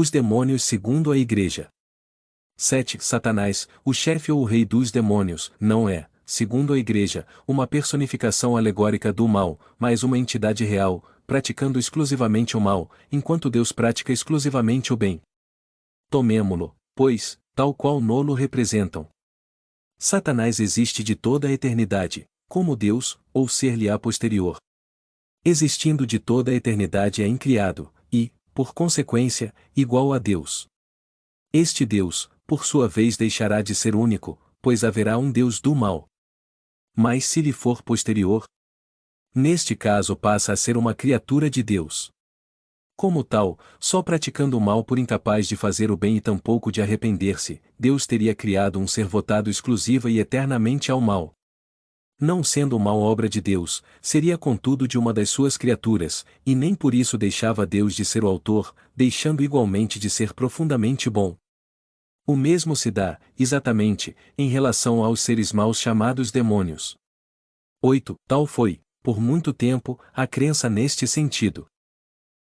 Os demônios segundo a Igreja. 7. Satanás, o chefe ou o rei dos demônios, não é, segundo a Igreja, uma personificação alegórica do mal, mas uma entidade real, praticando exclusivamente o mal, enquanto Deus pratica exclusivamente o bem. Tomemo-lo, pois, tal qual nolo representam. Satanás existe de toda a eternidade, como Deus, ou ser-lhe-á posterior. Existindo de toda a eternidade é incriado, e, por consequência, igual a Deus. Este Deus, por sua vez deixará de ser único, pois haverá um Deus do mal. Mas se lhe for posterior, neste caso passa a ser uma criatura de Deus. Como tal, só praticando o mal por incapaz de fazer o bem e tampouco de arrepender-se, Deus teria criado um ser votado exclusiva e eternamente ao mal. Não sendo o mal obra de Deus, seria contudo de uma das suas criaturas, e nem por isso deixava Deus de ser o autor, deixando igualmente de ser profundamente bom. O mesmo se dá, exatamente, em relação aos seres maus chamados demônios. 8. Tal foi, por muito tempo, a crença neste sentido.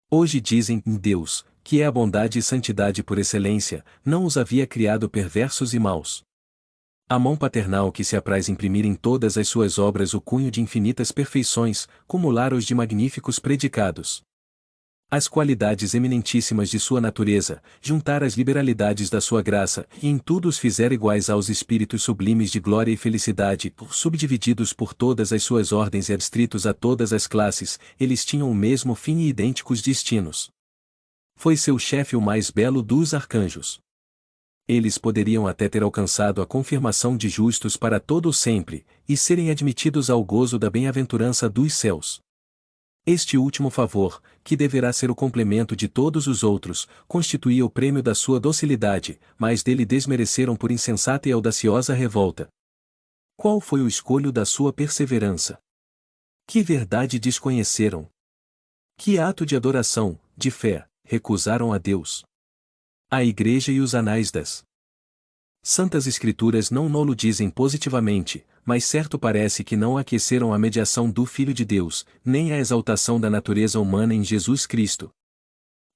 Hoje dizem em Deus, que é a bondade e santidade por excelência, não os havia criado perversos e maus. A mão paternal que se apraz imprimir em todas as suas obras o cunho de infinitas perfeições, cumular-os de magníficos predicados. As qualidades eminentíssimas de sua natureza, juntar as liberalidades da sua graça, e em tudo os fizer iguais aos espíritos sublimes de glória e felicidade, subdivididos por todas as suas ordens e adstritos a todas as classes, eles tinham o mesmo fim e idênticos destinos. Foi seu chefe o mais belo dos arcanjos. Eles poderiam até ter alcançado a confirmação de justos para todo o sempre, e serem admitidos ao gozo da bem-aventurança dos céus. Este último favor, que deverá ser o complemento de todos os outros, constituía o prêmio da sua docilidade, mas dele desmereceram por insensata e audaciosa revolta. Qual foi o escolho da sua perseverança? Que verdade desconheceram? Que ato de adoração, de fé, recusaram a Deus? A Igreja e os anais das Santas Escrituras não nolo dizem positivamente, mas certo parece que não aqueceram a mediação do Filho de Deus, nem a exaltação da natureza humana em Jesus Cristo.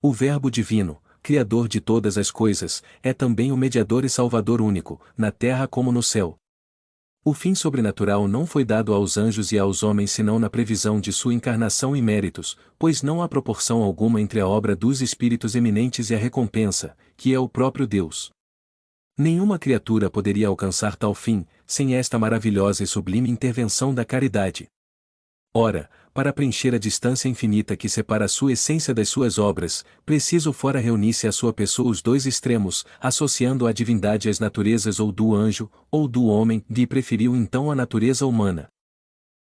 O Verbo divino, Criador de todas as coisas, é também o mediador e salvador único, na terra como no céu. O fim sobrenatural não foi dado aos anjos e aos homens senão na previsão de sua encarnação e méritos, pois não há proporção alguma entre a obra dos espíritos eminentes e a recompensa, que é o próprio Deus. Nenhuma criatura poderia alcançar tal fim, sem esta maravilhosa e sublime intervenção da caridade. Ora, para preencher a distância infinita que separa a sua essência das suas obras, preciso fora reunir-se à sua pessoa os dois extremos, associando a divindade às naturezas ou do anjo, ou do homem, e preferiu então a natureza humana.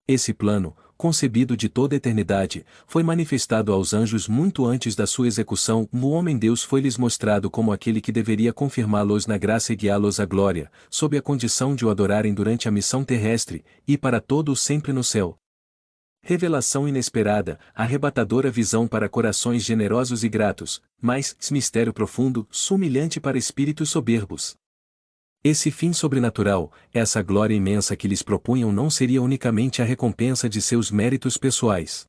Esse plano, concebido de toda a eternidade, foi manifestado aos anjos muito antes da sua execução. O homem-Deus foi-lhes mostrado como aquele que deveria confirmá-los na graça e guiá-los à glória, sob a condição de o adorarem durante a missão terrestre, e para todo o sempre no céu. Revelação inesperada, arrebatadora visão para corações generosos e gratos, mas mistério profundo, humilhante para espíritos soberbos. Esse fim sobrenatural, essa glória imensa que lhes propunham não seria unicamente a recompensa de seus méritos pessoais.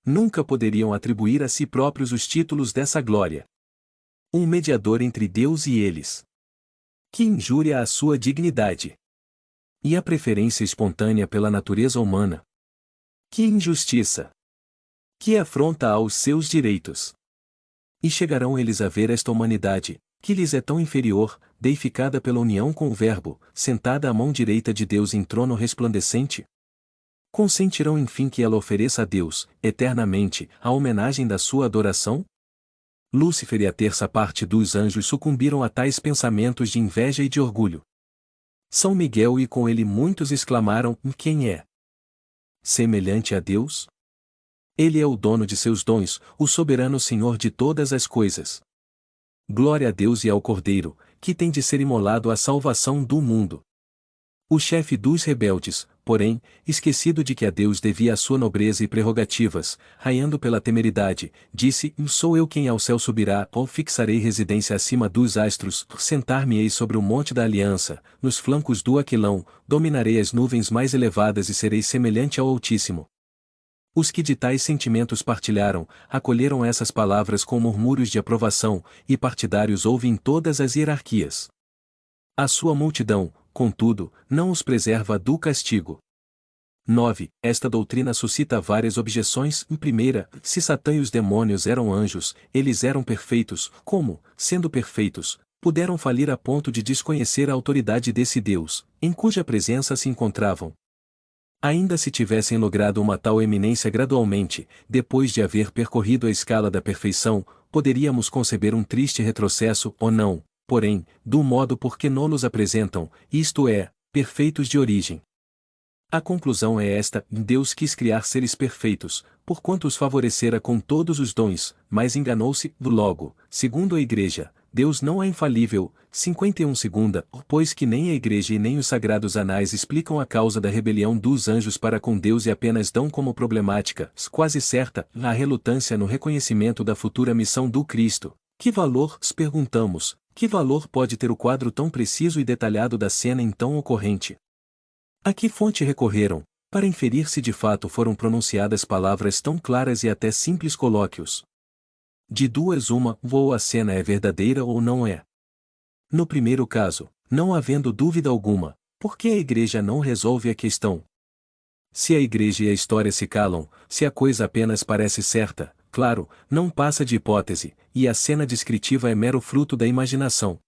Nunca poderiam atribuir a si próprios os títulos dessa glória. Um mediador entre Deus e eles. Que injúria à sua dignidade. E a preferência espontânea pela natureza humana. Que injustiça! Que afronta aos seus direitos! E chegarão eles a ver esta humanidade, que lhes é tão inferior, deificada pela união com o Verbo, sentada à mão direita de Deus em trono resplandecente? Consentirão enfim que ela ofereça a Deus, eternamente, a homenagem da sua adoração? Lúcifer e a terça parte dos anjos sucumbiram a tais pensamentos de inveja e de orgulho. São Miguel e com ele muitos exclamaram: quem é semelhante a Deus? Ele é o dono de seus dons, o soberano Senhor de todas as coisas. Glória a Deus e ao Cordeiro, que tem de ser imolado à salvação do mundo. O chefe dos rebeldes, porém, esquecido de que a Deus devia a sua nobreza e prerrogativas, raiando pela temeridade, disse: sou eu quem ao céu subirá, ou fixarei residência acima dos astros, sentar-me-ei sobre o monte da aliança, nos flancos do Aquilão, dominarei as nuvens mais elevadas e serei semelhante ao Altíssimo. Os que de tais sentimentos partilharam, acolheram essas palavras com murmúrios de aprovação, e partidários houve em todas as hierarquias. A sua multidão, contudo, não os preserva do castigo. 9. Esta doutrina suscita várias objeções. Primeira, se Satã e os demônios eram anjos, eles eram perfeitos, como, sendo perfeitos, puderam falir a ponto de desconhecer a autoridade desse Deus, em cuja presença se encontravam? Ainda se tivessem logrado uma tal eminência gradualmente, depois de haver percorrido a escala da perfeição, poderíamos conceber um triste retrocesso ou não, porém, do modo por que nos apresentam, isto é, perfeitos de origem. A conclusão é esta: Deus quis criar seres perfeitos, porquanto os favorecera com todos os dons, mas enganou-se. Logo, segundo a Igreja, Deus não é infalível. 51 segunda, pois que nem a Igreja e nem os sagrados anais explicam a causa da rebelião dos anjos para com Deus e apenas dão como problemática, quase certa, a relutância no reconhecimento da futura missão do Cristo. Que valor, perguntamos, que valor pode ter o quadro tão preciso e detalhado da cena então ocorrente? A que fonte recorreram, para inferir se de fato foram pronunciadas palavras tão claras e até simples colóquios? De duas uma, ou a cena é verdadeira ou não é. No primeiro caso, não havendo dúvida alguma, por que a Igreja não resolve a questão? Se a Igreja e a história se calam, se a coisa apenas parece certa, claro, não passa de hipótese, e a cena descritiva é mero fruto da imaginação.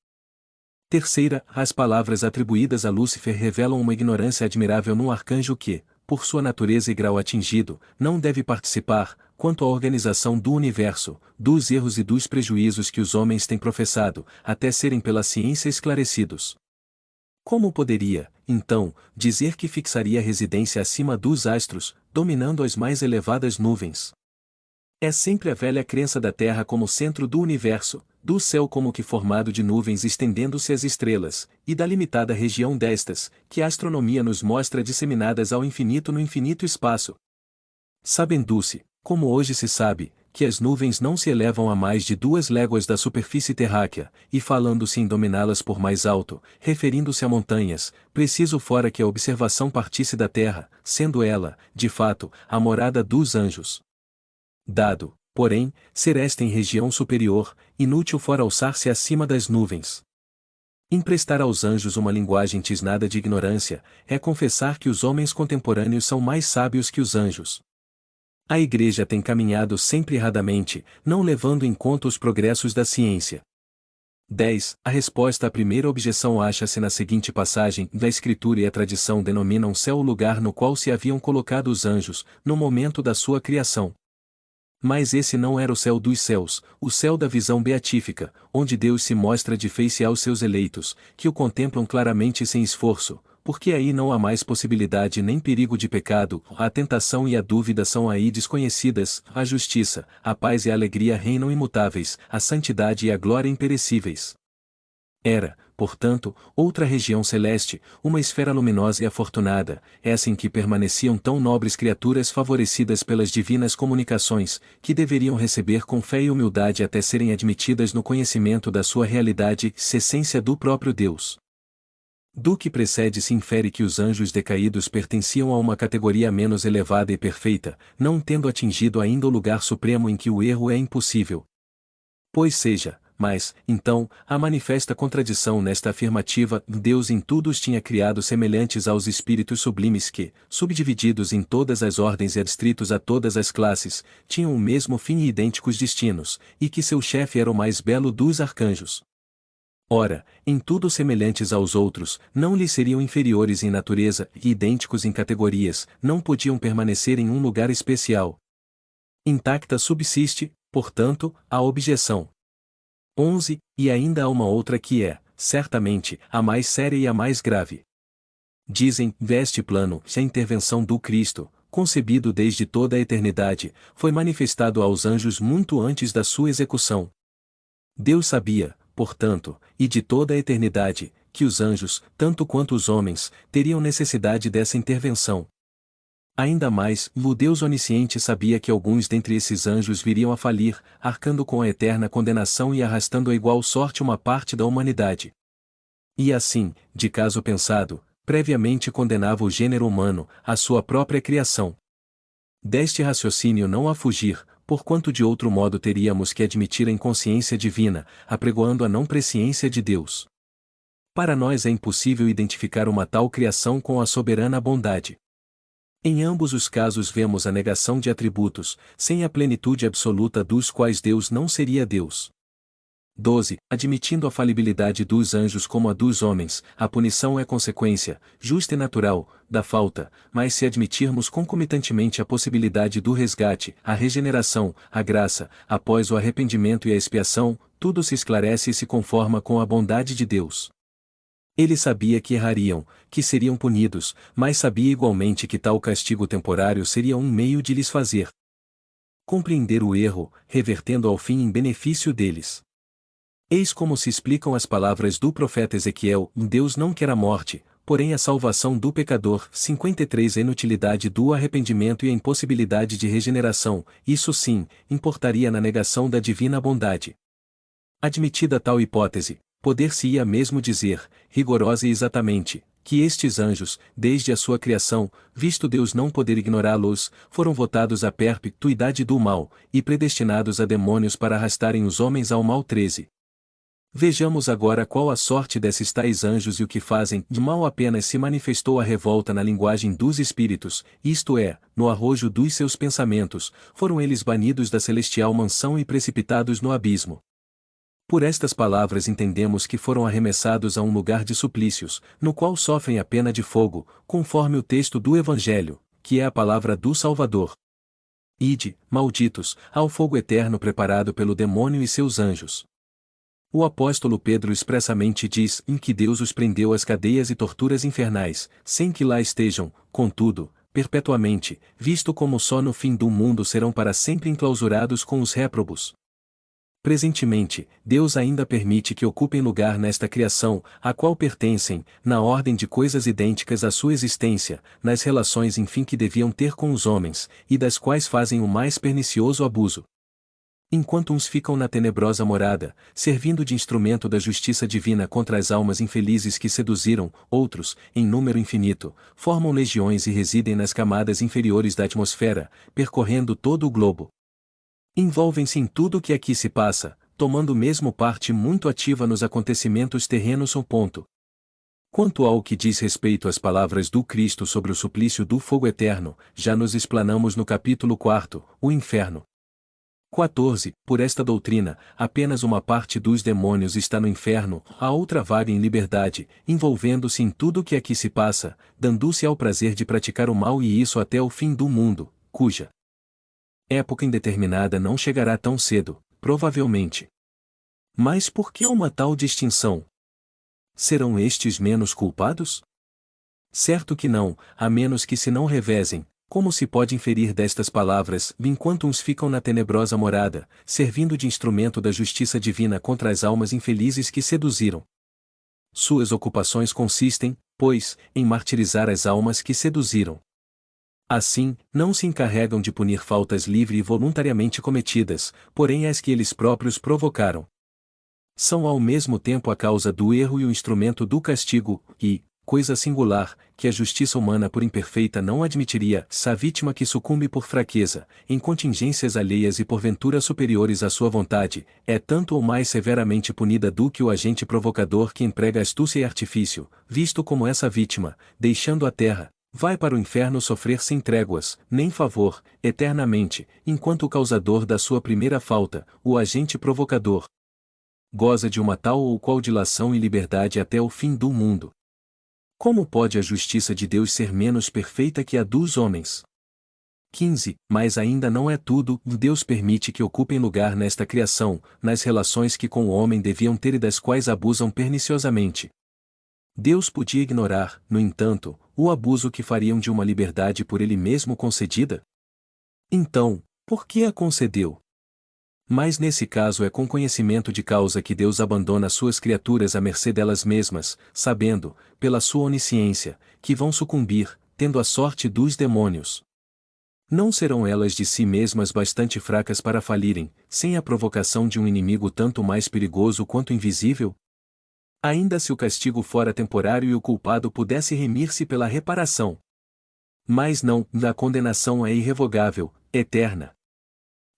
Terceira, as palavras atribuídas a Lúcifer revelam uma ignorância admirável num arcanjo que, por sua natureza e grau atingido, não deve participar, quanto à organização do universo, dos erros e dos prejuízos que os homens têm professado, até serem pela ciência esclarecidos. Como poderia, então, dizer que fixaria residência acima dos astros, dominando as mais elevadas nuvens? É sempre a velha crença da Terra como centro do universo, do céu como que formado de nuvens estendendo-se às estrelas, e da limitada região destas, que a astronomia nos mostra disseminadas ao infinito no infinito espaço. Sabendo-se, como hoje se sabe, que as nuvens não se elevam a mais de 2 léguas da superfície terráquea, e falando-se em dominá-las por mais alto, referindo-se a montanhas, preciso fora que a observação partisse da Terra, sendo ela, de fato, a morada dos anjos. Dado, porém, ser esta em região superior, inútil fora alçar-se acima das nuvens. Emprestar aos anjos uma linguagem tisnada de ignorância, é confessar que os homens contemporâneos são mais sábios que os anjos. A Igreja tem caminhado sempre erradamente, não levando em conta os progressos da ciência. 10. A resposta à primeira objeção acha-se na seguinte passagem: da Escritura e a tradição denominam céu o lugar no qual se haviam colocado os anjos, no momento da sua criação. Mas esse não era o céu dos céus, o céu da visão beatífica, onde Deus se mostra de face aos seus eleitos, que o contemplam claramente sem esforço, porque aí não há mais possibilidade nem perigo de pecado, a tentação e a dúvida são aí desconhecidas, a justiça, a paz e a alegria reinam imutáveis, a santidade e a glória imperecíveis. Era, portanto, outra região celeste, uma esfera luminosa e afortunada, essa em que permaneciam tão nobres criaturas favorecidas pelas divinas comunicações, que deveriam receber com fé e humildade até serem admitidas no conhecimento da sua realidade, essência do próprio Deus. Do que precede se infere que os anjos decaídos pertenciam a uma categoria menos elevada e perfeita, não tendo atingido ainda o lugar supremo em que o erro é impossível. Pois seja, mas, então, há manifesta contradição nesta afirmativa: Deus em tudo os tinha criado semelhantes aos espíritos sublimes que, subdivididos em todas as ordens e adstritos a todas as classes, tinham o mesmo fim e idênticos destinos, e que seu chefe era o mais belo dos arcanjos. Ora, em tudo semelhantes aos outros, não lhes seriam inferiores em natureza, e idênticos em categorias, não podiam permanecer em um lugar especial. Intacta subsiste, portanto, a objeção. 11. E ainda há uma outra que é, certamente, a mais séria e a mais grave. Dizem, veste plano, se a intervenção do Cristo, concebido desde toda a eternidade, foi manifestado aos anjos muito antes da sua execução. Deus sabia, portanto, e de toda a eternidade, que os anjos, tanto quanto os homens, teriam necessidade dessa intervenção. Ainda mais, o Deus onisciente sabia que alguns dentre esses anjos viriam a falir, arcando com a eterna condenação e arrastando a igual sorte uma parte da humanidade. E assim, de caso pensado, previamente condenava o gênero humano, a sua própria criação. Deste raciocínio não há fugir, porquanto de outro modo teríamos que admitir a inconsciência divina, apregoando a não presciência de Deus. Para nós é impossível identificar uma tal criação com a soberana bondade. Em ambos os casos vemos a negação de atributos, sem a plenitude absoluta dos quais Deus não seria Deus. 12. Admitindo a falibilidade dos anjos como a dos homens, a punição é consequência, justa e natural, da falta, mas se admitirmos concomitantemente a possibilidade do resgate, a regeneração, a graça, após o arrependimento e a expiação, tudo se esclarece e se conforma com a bondade de Deus. Ele sabia que errariam, que seriam punidos, mas sabia igualmente que tal castigo temporário seria um meio de lhes fazer compreender o erro, revertendo ao fim em benefício deles. Eis como se explicam as palavras do profeta Ezequiel: Deus não quer a morte, porém a salvação do pecador. 53. A inutilidade do arrependimento e a impossibilidade de regeneração, isso sim, importaria na negação da divina bondade. Admitida tal hipótese, poder-se-ia mesmo dizer, rigorosa e exatamente, que estes anjos, desde a sua criação, visto Deus não poder ignorá-los, foram votados à perpetuidade do mal, e predestinados a demônios para arrastarem os homens ao mal. 13. Vejamos agora qual a sorte desses tais anjos e o que fazem. De mal apenas se manifestou a revolta na linguagem dos espíritos, isto é, no arrojo dos seus pensamentos, foram eles banidos da celestial mansão e precipitados no abismo. Por estas palavras entendemos que foram arremessados a um lugar de suplícios, no qual sofrem a pena de fogo, conforme o texto do Evangelho, que é a palavra do Salvador. Ide, malditos, ao fogo eterno preparado pelo demônio e seus anjos. O apóstolo Pedro expressamente diz em que Deus os prendeu às cadeias e torturas infernais, sem que lá estejam, contudo, perpetuamente, visto como só no fim do mundo serão para sempre enclausurados com os réprobos. Presentemente, Deus ainda permite que ocupem lugar nesta criação, a qual pertencem, na ordem de coisas idênticas à sua existência, nas relações enfim que deviam ter com os homens, e das quais fazem o mais pernicioso abuso. Enquanto uns ficam na tenebrosa morada, servindo de instrumento da justiça divina contra as almas infelizes que seduziram, outros, em número infinito, formam legiões e residem nas camadas inferiores da atmosfera, percorrendo todo o globo. Envolvem-se em tudo o que aqui se passa, tomando mesmo parte muito ativa nos acontecimentos terrenos. Quanto ao que diz respeito às palavras do Cristo sobre o suplício do fogo eterno, já nos explanamos no capítulo 4, o inferno. 14. Por esta doutrina, apenas uma parte dos demônios está no inferno, a outra vaga em liberdade, envolvendo-se em tudo o que aqui se passa, dando-se ao prazer de praticar o mal e isso até o fim do mundo, cuja época indeterminada não chegará tão cedo, provavelmente. Mas por que uma tal distinção? Serão estes menos culpados? Certo que não, a menos que se não revezem, como se pode inferir destas palavras, enquanto uns ficam na tenebrosa morada, servindo de instrumento da justiça divina contra as almas infelizes que seduziram. Suas ocupações consistem, pois, em martirizar as almas que seduziram. Assim, não se encarregam de punir faltas livre e voluntariamente cometidas, porém as que eles próprios provocaram. São ao mesmo tempo a causa do erro e o instrumento do castigo, e, coisa singular, que a justiça humana por imperfeita não admitiria, se a vítima que sucumbe por fraqueza, em contingências alheias e porventura superiores à sua vontade, é tanto ou mais severamente punida do que o agente provocador que emprega astúcia e artifício, visto como essa vítima, deixando a terra, vai para o inferno sofrer sem tréguas, nem favor, eternamente, enquanto o causador da sua primeira falta, o agente provocador, goza de uma tal ou qual dilação e liberdade até o fim do mundo. Como pode a justiça de Deus ser menos perfeita que a dos homens? 15. Mas ainda não é tudo, Deus permite que ocupem lugar nesta criação, nas relações que com o homem deviam ter e das quais abusam perniciosamente. Deus podia ignorar, no entanto, o abuso que fariam de uma liberdade por ele mesmo concedida? Então, por que a concedeu? Mas nesse caso é com conhecimento de causa que Deus abandona suas criaturas à mercê delas mesmas, sabendo, pela sua onisciência, que vão sucumbir, tendo a sorte dos demônios. Não serão elas de si mesmas bastante fracas para falirem, sem a provocação de um inimigo tanto mais perigoso quanto invisível? Ainda se o castigo fora temporário e o culpado pudesse remir-se pela reparação Mas não, a condenação é irrevogável, eterna.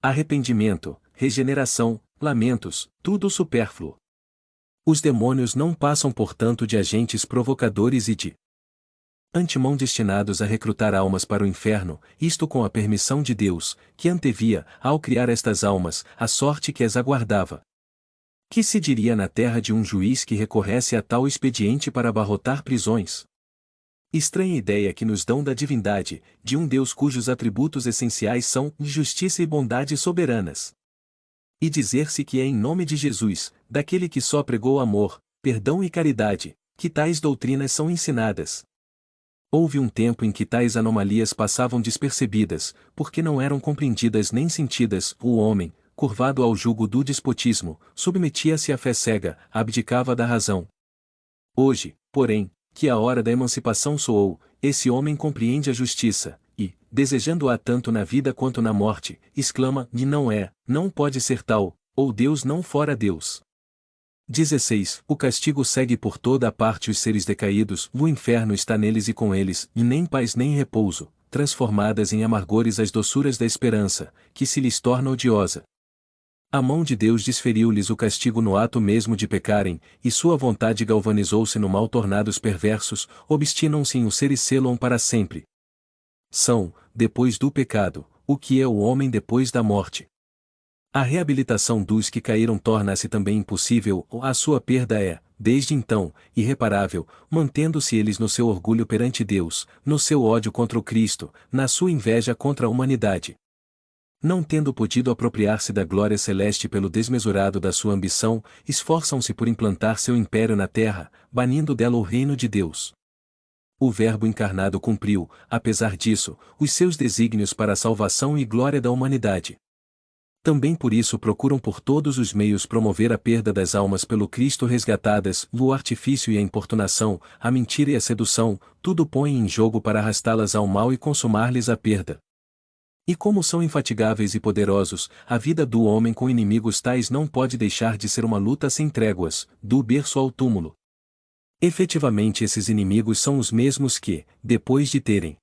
Arrependimento, regeneração, lamentos, tudo supérfluo. Os demônios não passam portanto de agentes provocadores e de antemão destinados a recrutar almas para o inferno, isto com a permissão de Deus, que antevia, ao criar estas almas, a sorte que as aguardava. Que se diria na terra de um juiz que recorresse a tal expediente para abarrotar prisões? Estranha ideia que nos dão da divindade, de um Deus cujos atributos essenciais são justiça e bondade soberanas. E dizer-se que é em nome de Jesus, daquele que só pregou amor, perdão e caridade, que tais doutrinas são ensinadas. Houve um tempo em que tais anomalias passavam despercebidas, porque não eram compreendidas nem sentidas. O homem, curvado ao jugo do despotismo, submetia-se à fé cega, abdicava da razão. Hoje, porém, que a hora da emancipação soou, esse homem compreende a justiça, e, desejando-a tanto na vida quanto na morte, exclama: e não é, não pode ser tal, ou Deus não fora Deus. 16. O castigo segue por toda a parte os seres decaídos, o inferno está neles e com eles, e nem paz nem repouso, transformadas em amargores as doçuras da esperança, que se lhes torna odiosa. A mão de Deus desferiu-lhes o castigo no ato mesmo de pecarem, e sua vontade galvanizou-se no mal tornados perversos, obstinam-se em o ser e selam para sempre. São, depois do pecado, o que é o homem depois da morte. A reabilitação dos que caíram torna-se também impossível, a sua perda é, desde então, irreparável, mantendo-se eles no seu orgulho perante Deus, no seu ódio contra o Cristo, na sua inveja contra a humanidade. Não tendo podido apropriar-se da glória celeste pelo desmesurado da sua ambição, esforçam-se por implantar seu império na terra, banindo dela o reino de Deus. O Verbo encarnado cumpriu, apesar disso, os seus desígnios para a salvação e glória da humanidade. Também por isso procuram por todos os meios promover a perda das almas pelo Cristo resgatadas, o artifício e a importunação, a mentira e a sedução, tudo põem em jogo para arrastá-las ao mal e consumar-lhes a perda. E como são infatigáveis e poderosos, a vida do homem com inimigos tais não pode deixar de ser uma luta sem tréguas, do berço ao túmulo. Efetivamente esses inimigos são os mesmos que, depois de terem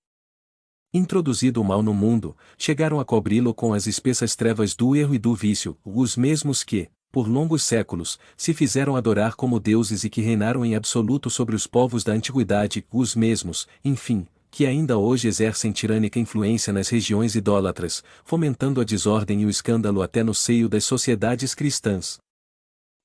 introduzido o mal no mundo, chegaram a cobri-lo com as espessas trevas do erro e do vício, os mesmos que, por longos séculos, se fizeram adorar como deuses e que reinaram em absoluto sobre os povos da antiguidade, os mesmos, enfim, que ainda hoje exercem tirânica influência nas regiões idólatras, fomentando a desordem e o escândalo até no seio das sociedades cristãs.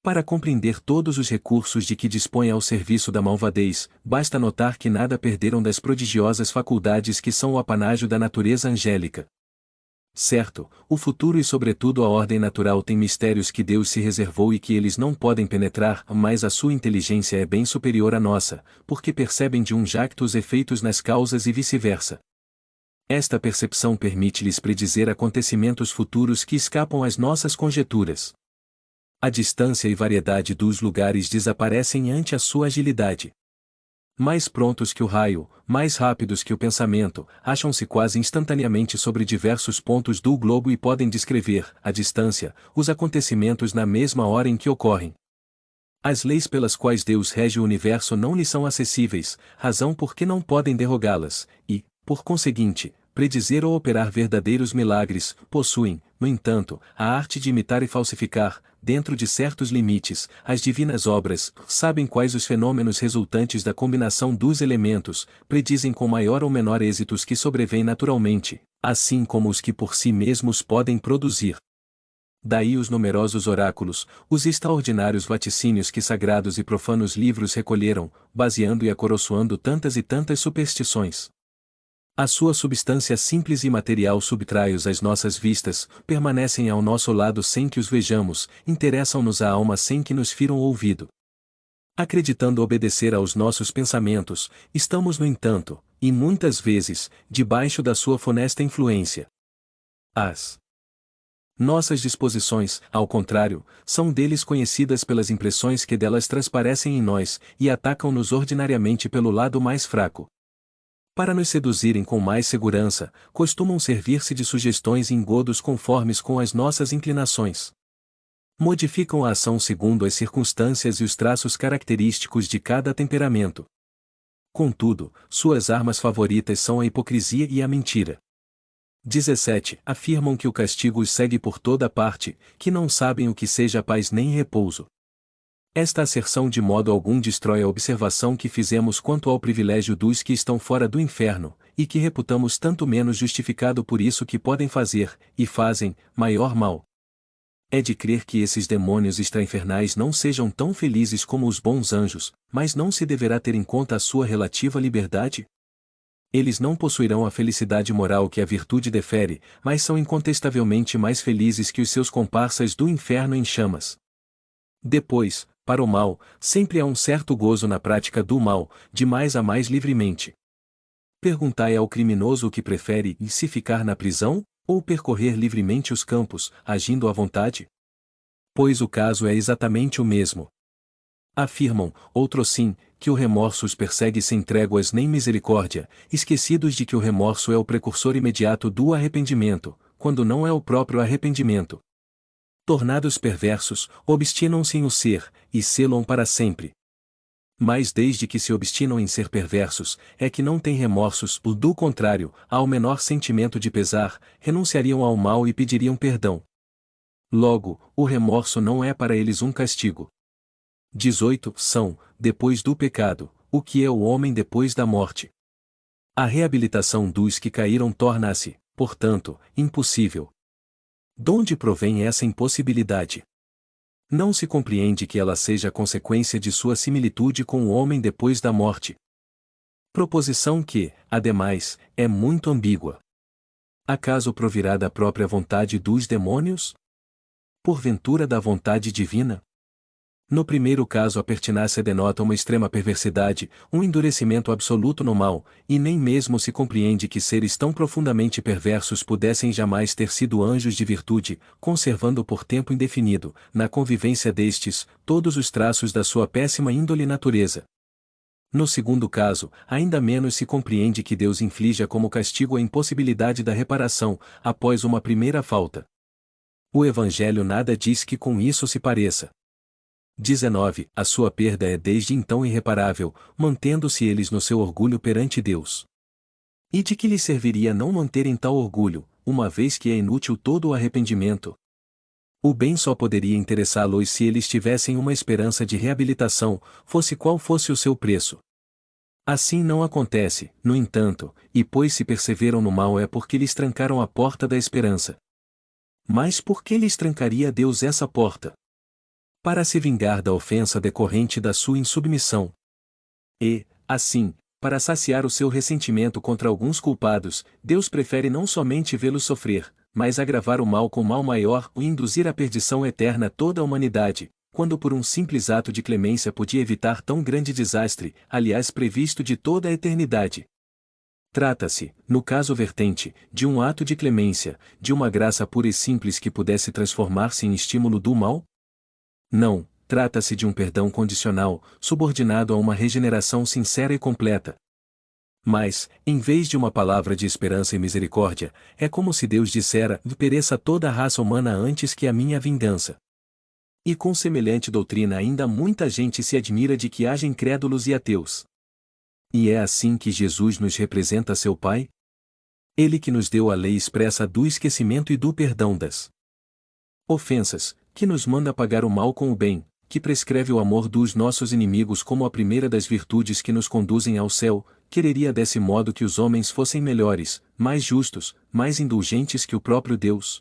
Para compreender todos os recursos de que dispõe ao serviço da malvadez, basta notar que nada perderam das prodigiosas faculdades que são o apanágio da natureza angélica. Certo, o futuro e sobretudo a ordem natural têm mistérios que Deus se reservou e que eles não podem penetrar, mas a sua inteligência é bem superior à nossa, porque percebem de um jacto os efeitos nas causas e vice-versa. Esta percepção permite-lhes predizer acontecimentos futuros que escapam às nossas conjecturas. A distância e variedade dos lugares desaparecem ante a sua agilidade. Mais prontos que o raio, mais rápidos que o pensamento, acham-se quase instantaneamente sobre diversos pontos do globo e podem descrever, à distância, os acontecimentos na mesma hora em que ocorrem. As leis pelas quais Deus rege o universo não lhes são acessíveis, razão por que não podem derrogá-las, e, por conseguinte, predizer ou operar verdadeiros milagres, possuem, no entanto, a arte de imitar e falsificar, dentro de certos limites, as divinas obras, sabem quais os fenômenos resultantes da combinação dos elementos, predizem com maior ou menor êxitos que sobrevêm naturalmente, assim como os que por si mesmos podem produzir. Daí os numerosos oráculos, os extraordinários vaticínios que sagrados e profanos livros recolheram, baseando e acoroçoando tantas e tantas superstições. A sua substância simples e material subtrai-os às nossas vistas, permanecem ao nosso lado sem que os vejamos, interessam-nos a alma sem que nos firam o ouvido. Acreditando obedecer aos nossos pensamentos, estamos no entanto, e muitas vezes, debaixo da sua funesta influência. As nossas disposições, ao contrário, são deles conhecidas pelas impressões que delas transparecem em nós, e atacam-nos ordinariamente pelo lado mais fraco. Para nos seduzirem com mais segurança, costumam servir-se de sugestões e engodos conformes com as nossas inclinações. Modificam a ação segundo as circunstâncias e os traços característicos de cada temperamento. Contudo, suas armas favoritas são a hipocrisia e a mentira. 17. Afirmam que o castigo os segue por toda parte, que não sabem o que seja paz nem repouso. Esta asserção de modo algum destrói a observação que fizemos quanto ao privilégio dos que estão fora do inferno, e que reputamos tanto menos justificado por isso que podem fazer, e fazem, maior mal. É de crer que esses demônios extrainfernais não sejam tão felizes como os bons anjos, mas não se deverá ter em conta a sua relativa liberdade? Eles não possuirão a felicidade moral que a virtude defere, mas são incontestavelmente mais felizes que os seus comparsas do inferno em chamas. Depois, para o mal, sempre há um certo gozo na prática do mal, de mais a mais livremente. Perguntai ao criminoso o que prefere, e se ficar na prisão, ou percorrer livremente os campos, agindo à vontade? Pois o caso é exatamente o mesmo. Afirmam, outrossim, que o remorso os persegue sem tréguas nem misericórdia, esquecidos de que o remorso é o precursor imediato do arrependimento, quando não é o próprio arrependimento. Tornados perversos, obstinam-se em o ser, e selam para sempre. Mas desde que se obstinam em ser perversos, é que não têm remorsos, ou do contrário, ao menor sentimento de pesar, renunciariam ao mal e pediriam perdão. Logo, o remorso não é para eles um castigo. 18. São, depois do pecado, o que é o homem depois da morte. A reabilitação dos que caíram torna-se, portanto, impossível. Donde provém essa impossibilidade? Não se compreende que ela seja consequência de sua similitude com o homem depois da morte. Proposição que, ademais, é muito ambígua. Acaso provirá da própria vontade dos demônios? Porventura da vontade divina? No primeiro caso a pertinácia denota uma extrema perversidade, um endurecimento absoluto no mal, e nem mesmo se compreende que seres tão profundamente perversos pudessem jamais ter sido anjos de virtude, conservando por tempo indefinido, na convivência destes, todos os traços da sua péssima índole e natureza. No segundo caso, ainda menos se compreende que Deus inflija como castigo a impossibilidade da reparação, após uma primeira falta. O Evangelho nada diz que com isso se pareça. 19. A sua perda é desde então irreparável, mantendo-se eles no seu orgulho perante Deus. E de que lhes serviria não manterem tal orgulho, uma vez que é inútil todo o arrependimento? O bem só poderia interessá-los se eles tivessem uma esperança de reabilitação, fosse qual fosse o seu preço. Assim não acontece, no entanto, e pois se perseveram no mal é porque lhes trancaram a porta da esperança. Mas por que lhes trancaria Deus essa porta? Para se vingar da ofensa decorrente da sua insubmissão. E, assim, para saciar o seu ressentimento contra alguns culpados, Deus prefere não somente vê-los sofrer, mas agravar o mal com mal maior e induzir à perdição eterna toda a humanidade, quando por um simples ato de clemência podia evitar tão grande desastre, aliás previsto de toda a eternidade. Trata-se, no caso vertente, de um ato de clemência, de uma graça pura e simples que pudesse transformar-se em estímulo do mal? Não, trata-se de um perdão condicional, subordinado a uma regeneração sincera e completa. Mas, em vez de uma palavra de esperança e misericórdia, é como se Deus dissera: pereça toda a raça humana antes que a minha vingança. E com semelhante doutrina ainda muita gente se admira de que haja incrédulos e ateus. E é assim que Jesus nos representa seu Pai? Ele que nos deu a lei expressa do esquecimento e do perdão das ofensas, que nos manda pagar o mal com o bem, que prescreve o amor dos nossos inimigos como a primeira das virtudes que nos conduzem ao céu, quereria desse modo que os homens fossem melhores, mais justos, mais indulgentes que o próprio Deus.